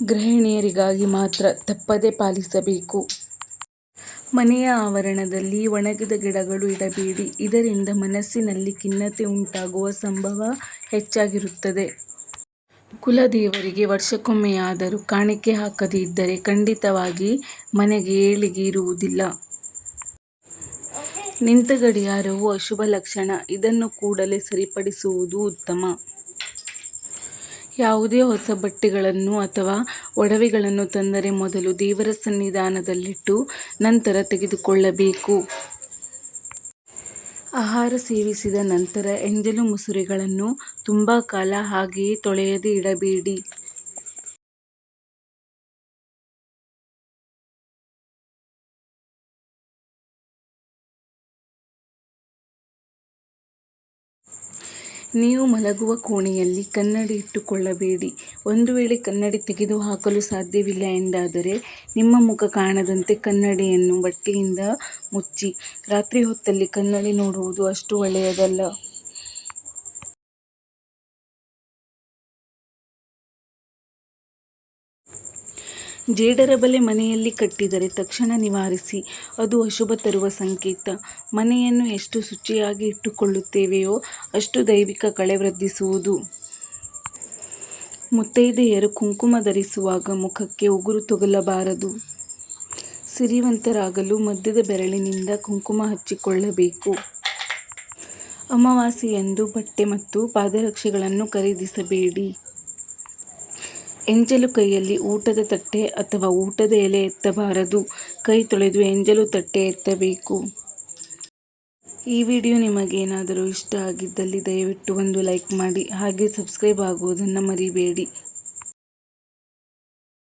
ಗೃಹಿಣಿಯರಿಗಾಗಿ ಮಾತ್ರ ತಪ್ಪದೇ ಪಾಲಿಸಬೇಕು. ಮನೆಯ ಆವರಣದಲ್ಲಿ ಒಣಗಿದ ಗಿಡಗಳು ಇಡಬೇಡಿ. ಇದರಿಂದ ಮನಸ್ಸಿನಲ್ಲಿ ಖಿನ್ನತೆ ಉಂಟಾಗುವ ಸಂಭವ ಹೆಚ್ಚಾಗಿರುತ್ತದೆ. ಕುಲದೇವರಿಗೆ ವರ್ಷಕ್ಕೊಮ್ಮೆಯಾದರೂ ಕಾಣಿಕೆ ಹಾಕದೇ ಇದ್ದರೆ ಖಂಡಿತವಾಗಿ ಮನೆಗೆ ಏಳಿಗೆ ಇರುವುದಿಲ್ಲ. ನಿಂತ ಗಡಿಯಾರವು ಅಶುಭ ಲಕ್ಷಣ. ಇದನ್ನು ಕೂಡಲೇ ಸರಿಪಡಿಸುವುದು ಉತ್ತಮ. ಯಾವುದೇ ಹೊಸ ಬಟ್ಟೆಗಳನ್ನು ಅಥವಾ ಒಡವೆಗಳನ್ನು ತಂದರೆ ಮೊದಲು ದೇವರ ಸನ್ನಿಧಾನದಲ್ಲಿಟ್ಟು ನಂತರ ತೆಗೆದುಕೊಳ್ಳಬೇಕು. ಆಹಾರ ಸೇವಿಸಿದ ನಂತರ ಎಂಜಲು ಮುಸುರೆಗಳನ್ನು ತುಂಬಾ ಕಾಲ ಹಾಗೆಯೇ ತೊಳೆಯದೇ ಇಡಬೇಡಿ. ನೀವು ಮಲಗುವ ಕೋಣೆಯಲ್ಲಿ ಕನ್ನಡಿ ಇಟ್ಟುಕೊಳ್ಳಬೇಡಿ. ಒಂದು ವೇಳೆ ಕನ್ನಡಿ ತೆಗೆದುಹಾಕಲು ಸಾಧ್ಯವಿಲ್ಲ ಎಂದಾದರೆ ನಿಮ್ಮ ಮುಖ ಕಾಣದಂತೆ ಕನ್ನಡಿಯನ್ನು ಬಟ್ಟೆಯಿಂದ ಮುಚ್ಚಿ. ರಾತ್ರಿ ಹೊತ್ತಲ್ಲಿ ಕನ್ನಡಿ ನೋಡುವುದು ಅಷ್ಟು ಒಳ್ಳೆಯದಲ್ಲ. ಜೇಡರ ಬಲೆ ಮನೆಯಲ್ಲಿ ಕಟ್ಟಿದರೆ ತಕ್ಷಣ ನಿವಾರಿಸಿ. ಅದು ಅಶುಭ ತರುವ ಸಂಕೇತ. ಮನೆಯನ್ನು ಎಷ್ಟು ಶುಚಿಯಾಗಿ ಇಟ್ಟುಕೊಳ್ಳುತ್ತೇವೆಯೋ ಅಷ್ಟು ದೈವಿಕ ಕಳೆ ವೃದ್ಧಿಸುವುದು. ಮುತ್ತೈದೆಯರು ಕುಂಕುಮ ಧರಿಸುವಾಗ ಮುಖಕ್ಕೆ ಉಗುರು ತಗುಲಬಾರದು. ಸಿರಿವಂತರಾಗಲು ಮಧ್ಯದ ಬೆರಳಿನಿಂದ ಕುಂಕುಮ ಹಚ್ಚಿಕೊಳ್ಳಬೇಕು. ಅಮಾವಾಸ್ಯೆಯಂದು ಬಟ್ಟೆ ಮತ್ತು ಪಾದರಕ್ಷೆಗಳನ್ನು ಖರೀದಿಸಬೇಡಿ. ಎಂಜಲು ಕೈಯಲ್ಲಿ ಊಟದ ತಟ್ಟೆ ಅಥವಾ ಊಟದ ಎಲೆ ಎತ್ತಬಾರದು. ಕೈ ತೊಳೆದು ಎಂಜಲು ತಟ್ಟೆ ಎತ್ತಬೇಕು. ಈ ವಿಡಿಯೋ ನಿಮಗೇನಾದರೂ ಇಷ್ಟ ಆಗಿದ್ದಲ್ಲಿ ದಯವಿಟ್ಟು ಒಂದು ಲೈಕ್ ಮಾಡಿ. ಹಾಗೆ ಸಬ್ಸ್ಕ್ರೈಬ್ ಆಗುವುದನ್ನು ಮರಿಬೇಡಿ.